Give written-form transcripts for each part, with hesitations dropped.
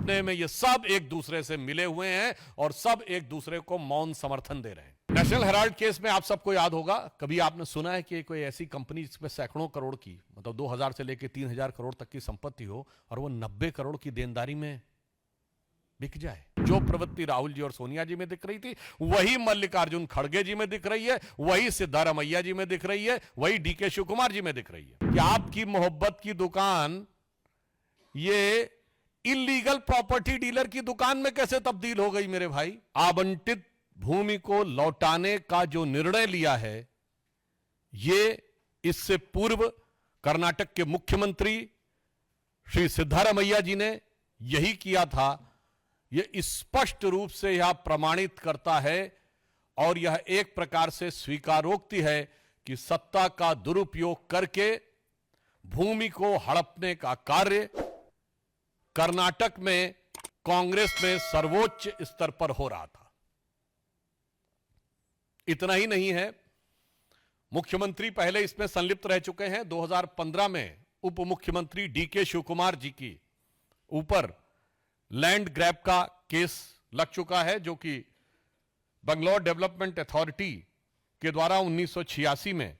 हड़पने में ये सब एक दूसरे से मिले हुए हैं और सब एक दूसरे को मौन समर्थन दे रहे हैं। नेशनल हेराल्ड केस में आप सबको याद होगा, कभी आपने सुना है कि कोई ऐसी कंपनी जिसमें सैकड़ों करोड़ की, मतलब 2000 से लेकर 3000 करोड़ तक की संपत्ति हो और वो 90 करोड़ की देनदारी में बिक जाए? जो प्रवृत्ति राहुल जी और सोनिया जी में दिख रही थी वही मल्लिकार्जुन खड़गे जी में दिख रही है, वही सिद्धारमैया जी में दिख रही है, वही डीके शिव कुमार जी में दिख रही है कि आपकी मोहब्बत की दुकान ये इलीगल प्रॉपर्टी डीलर की दुकान में कैसे तब्दील हो गई मेरे भाई। आवंटित भूमि को लौटाने का जो निर्णय लिया है ये इससे पूर्व कर्नाटक के मुख्यमंत्री श्री सिद्धारमैया जी ने यही किया था। यह स्पष्ट रूप से यह प्रमाणित करता है और यह एक प्रकार से स्वीकारोक्ति है कि सत्ता का दुरुपयोग करके भूमि को हड़पने का कार्य कर्नाटक में कांग्रेस में सर्वोच्च स्तर पर हो रहा था। इतना ही नहीं है, मुख्यमंत्री पहले इसमें संलिप्त रह चुके हैं। 2015 में उप मुख्यमंत्री डीके शिव कुमार जी की ऊपर लैंड ग्रैब का केस लग चुका है, जो कि बंगलौर डेवलपमेंट अथॉरिटी के द्वारा 1986 में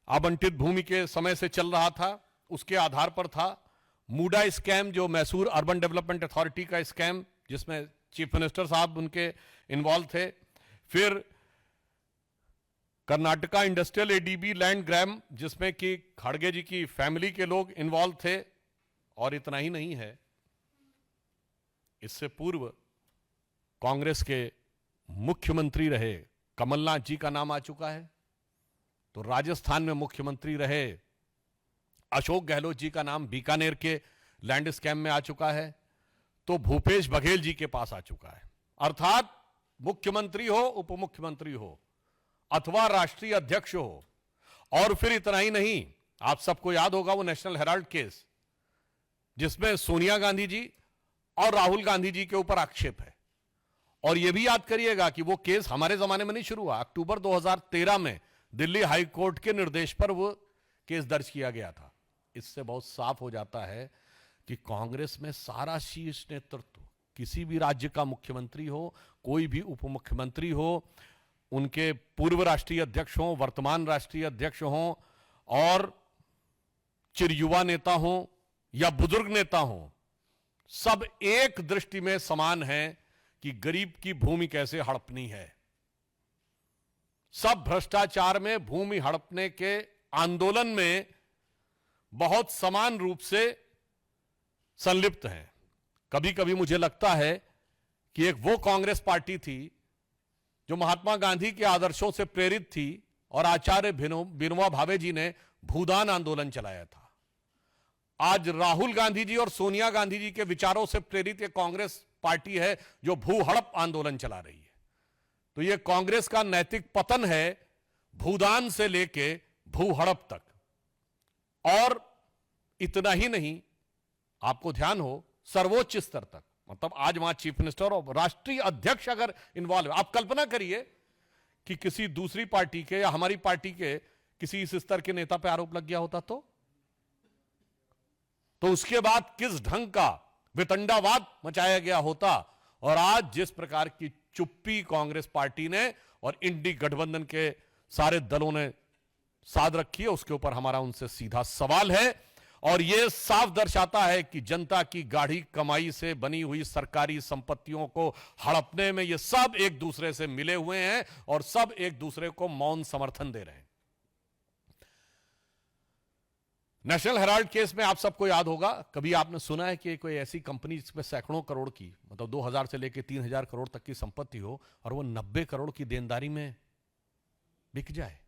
आवंटित भूमि के समय से चल रहा था। उसके आधार पर था मूडा स्कैम, जो मैसूर अर्बन डेवलपमेंट अथॉरिटी का स्कैम, जिसमें चीफ मिनिस्टर साहब उनके इन्वॉल्व थे। फिर Karnataka industrial ADB land grab, जिसमें कि खड़गे जी की फैमिली के लोग इन्वॉल्व थे। और इतना ही नहीं है, इससे पूर्व कांग्रेस के मुख्यमंत्री रहे कमलनाथ जी का नाम आ चुका है। तो राजस्थान में मुख्यमंत्री रहे अशोक गहलोत जी का नाम बीकानेर के लैंड स्कैम में आ चुका है। तो भूपेश बघेल जी के पास आ चुका है। अर्थात मुख्यमंत्री हो, उप मुख्यमंत्री हो अथवा राष्ट्रीय अध्यक्ष हो। और फिर इतना ही नहीं, आप सबको याद होगा वो नेशनल हेराल्ड केस, जिसमें सोनिया गांधी जी और राहुल गांधी जी के ऊपर आक्षेप है। और यह भी याद करिएगा कि वो केस हमारे जमाने में नहीं शुरू हुआ, अक्टूबर 2013 में दिल्ली हाई कोर्ट के निर्देश पर वो केस दर्ज किया गया था। इससे बहुत साफ हो जाता है कि कांग्रेस में सारा शीर्ष नेतृत्व, किसी भी राज्य का मुख्यमंत्री हो, कोई भी उप मुख्यमंत्री हो, उनके पूर्व राष्ट्रीय अध्यक्ष हों, वर्तमान राष्ट्रीय अध्यक्ष हों, और चिरयुवा नेता हों या बुजुर्ग नेता हों, सब एक दृष्टि में समान है कि गरीब की भूमि कैसे हड़पनी है। सब भ्रष्टाचार में, भूमि हड़पने के आंदोलन में बहुत समान रूप से संलिप्त हैं। कभी कभी मुझे लगता है कि एक वो कांग्रेस पार्टी थी जो महात्मा गांधी के आदर्शों से प्रेरित थी और आचार्य विनोबा भावे जी ने भूदान आंदोलन चलाया था। आज राहुल गांधी जी और सोनिया गांधी जी के विचारों से प्रेरित एक कांग्रेस पार्टी है जो भू हड़प आंदोलन चला रही है। तो यह कांग्रेस का नैतिक पतन है, भूदान से लेके भू हड़प तक। और इतना ही नहीं, आपको ध्यान हो, सर्वोच्च स्तर तक, मतलब आज वहां चीफ मिनिस्टर और राष्ट्रीय अध्यक्ष अगर इन्वॉल्व है। आप कल्पना करिए कि किसी दूसरी पार्टी के या हमारी पार्टी के किसी इस स्तर के नेता पे आरोप लग गया होता तो उसके बाद किस ढंग का वितंडावाद मचाया गया होता। और आज जिस प्रकार की चुप्पी कांग्रेस पार्टी ने और इंडी गठबंधन के सारे दलों ने साध रखी है, उसके ऊपर हमारा उनसे सीधा सवाल है। और यह साफ दर्शाता है कि जनता की गाढ़ी कमाई से बनी हुई सरकारी संपत्तियों को हड़पने में यह सब एक दूसरे से मिले हुए हैं और सब एक दूसरे को मौन समर्थन दे रहे हैं। नेशनल हेराल्ड केस में आप सबको याद होगा, कभी आपने सुना है कि कोई ऐसी कंपनी जिसमें सैकड़ों करोड़ की, मतलब 2000 से लेकर 3000 करोड़ तक की संपत्ति हो और वो 90 करोड़ की देनदारी में बिक जाए।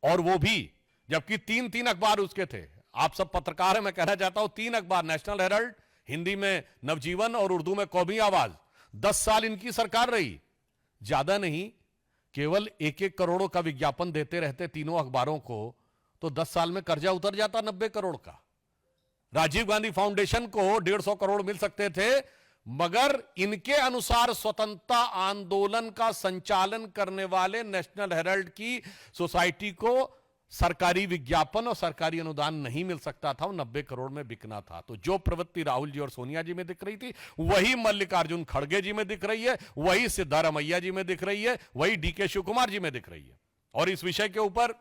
और वो भी जबकि 3 अखबार उसके थे। आप सब पत्रकार हैं, मैं कहना चाहता हूं 3 अखबार, नेशनल हेराल्ड, हिंदी में नवजीवन और उर्दू में कौमी आवाज। 10 साल इनकी सरकार रही, ज्यादा नहीं, केवल 1-1 करोड़ों का विज्ञापन देते रहते तीनों अखबारों को, तो 10 साल में कर्जा उतर जाता 90 करोड़ का। राजीव गांधी फाउंडेशन को 150 करोड़ मिल सकते थे, मगर इनके अनुसार स्वतंत्रता आंदोलन का संचालन करने वाले नेशनल हेराल्ड की सोसाइटी को सरकारी विज्ञापन और सरकारी अनुदान नहीं मिल सकता था, वो 90 करोड़ में बिकना था। तो जो प्रवृत्ति राहुल जी और सोनिया जी में दिख रही थी, वही मल्लिकार्जुन खड़गे जी में दिख रही है, वही सिद्धारमैया जी में दिख रही है, वही डीके शिव कुमार जी में दिख रही है। और इस विषय के ऊपर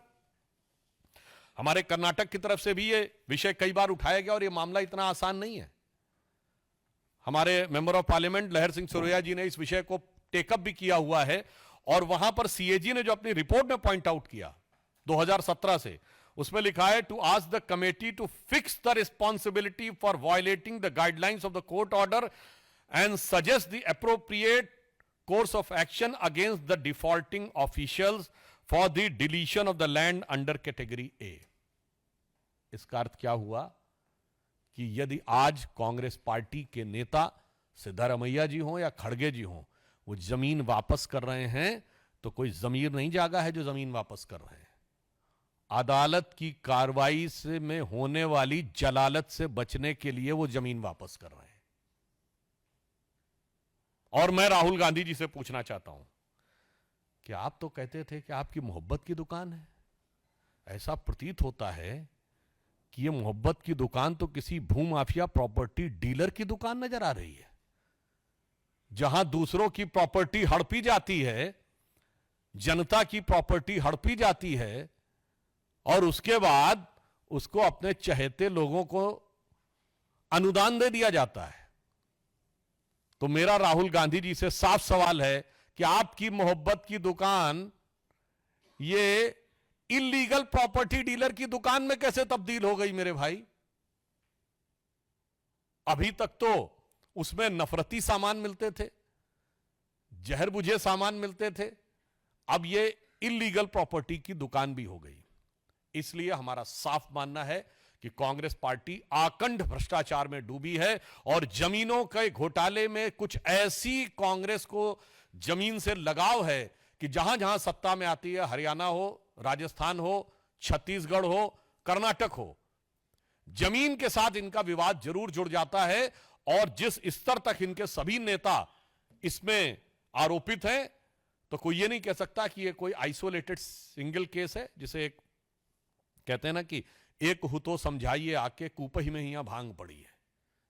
हमारे कर्नाटक की तरफ से भी ये विषय कई बार उठाया गया, और ये मामला इतना आसान नहीं है। हमारे मेंबर ऑफ पार्लियामेंट लहर सिंह सुरैया जी ने इस विषय को टेकअप भी किया हुआ है, और वहां पर सीएजी ने जो अपनी रिपोर्ट में पॉइंट आउट किया 2017 से, उसमें लिखा है to ask the committee to fix the responsibility for violating the guidelines of the court order and suggest the appropriate course of action against the defaulting officials for the deletion of the land under category A. इसका अर्थ क्या हुआ कि यदि आज Congress party के नेता सिद्धारमैया जी हों या खड़गे जी हों, वो जमीन वापस कर रहे हैं, तो कोई जमीर नहीं जागा है जो जमीन वापस कर रहे हैं। अदालत की कार्रवाई से में होने वाली जलालत से बचने के लिए वो जमीन वापस कर रहे हैं। और मैं राहुल गांधी जी से पूछना चाहता हूं कि आप तो कहते थे कि आपकी मोहब्बत की दुकान है, ऐसा प्रतीत होता है कि ये मोहब्बत की दुकान तो किसी भूमाफिया प्रॉपर्टी डीलर की दुकान नजर आ रही है, जहां दूसरों की प्रॉपर्टी हड़पी जाती है, जनता की प्रॉपर्टी हड़पी जाती है, और उसके बाद उसको अपने चहेते लोगों को अनुदान दे दिया जाता है। तो मेरा राहुल गांधी जी से साफ सवाल है कि आपकी मोहब्बत की दुकान ये इलीगल प्रॉपर्टी डीलर की दुकान में कैसे तब्दील हो गई मेरे भाई? अभी तक तो उसमें नफरती सामान मिलते थे, जहर बुझे सामान मिलते थे, अब ये इलीगल प्रॉपर्टी की दुकान भी हो गई। इसलिए हमारा साफ मानना है कि कांग्रेस पार्टी आकंठ भ्रष्टाचार में डूबी है, और जमीनों के घोटाले में कुछ ऐसी कांग्रेस को जमीन से लगाव है कि जहां जहां सत्ता में आती है, हरियाणा हो, राजस्थान हो, छत्तीसगढ़ हो, कर्नाटक हो, जमीन के साथ इनका विवाद जरूर जुड़ जाता है। और जिस स्तर तक इनके सभी नेता इसमें आरोपित हैं, तो कोई ये नहीं कह सकता कि ये कोई आइसोलेटेड सिंगल केस है, जिसे एक कहते हैं ना कि एक हो तो समझाइए आके कुपही में ही यहां भांग पड़ी है।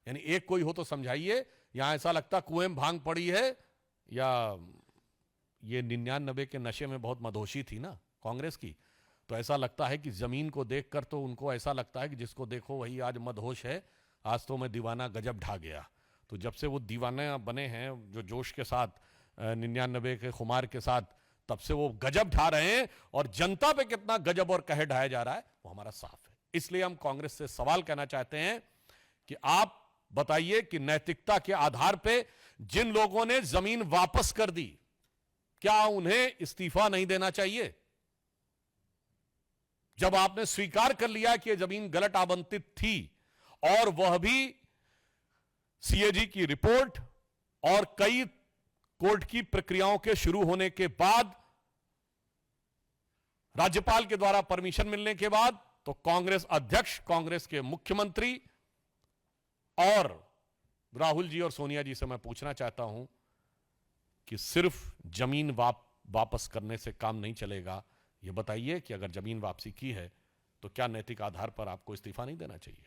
यानी एक कोई हो तो समझाइए, यहां ऐसा लगता कुएं में भांग पड़ी है, या ये 99 के नशे में बहुत मदहोशी थी ना कांग्रेस की, तो ऐसा लगता है कि जमीन को देखकर तो उनको ऐसा लगता है कि जिसको देखो वही आज मदहोश है, आज तो मैं दीवाना गजब ढा गया। तो जब से वो दीवाना बने हैं जो जोश के साथ 99 के खुमार के साथ, तब से वो गजब ढा रहे हैं, और जनता पे कितना गजब और कहर ढाया जा रहा है वो हमारा साफ है। इसलिए हम कांग्रेस से सवाल कहना चाहते हैं कि आप बताइए कि नैतिकता के आधार पे जिन लोगों ने जमीन वापस कर दी, क्या उन्हें इस्तीफा नहीं देना चाहिए? जब आपने स्वीकार कर लिया कि यह जमीन गलत आवंटित थी, और वह भी सीएजी की रिपोर्ट और कई कोर्ट की प्रक्रियाओं के शुरू होने के बाद, राज्यपाल के द्वारा परमिशन मिलने के बाद, तो कांग्रेस अध्यक्ष, कांग्रेस के मुख्यमंत्री और राहुल जी और सोनिया जी से मैं पूछना चाहता हूं कि सिर्फ जमीन वापस करने से काम नहीं चलेगा। यह बताइए कि अगर जमीन वापसी की है तो क्या नैतिक आधार पर आपको इस्तीफा नहीं देना चाहिए?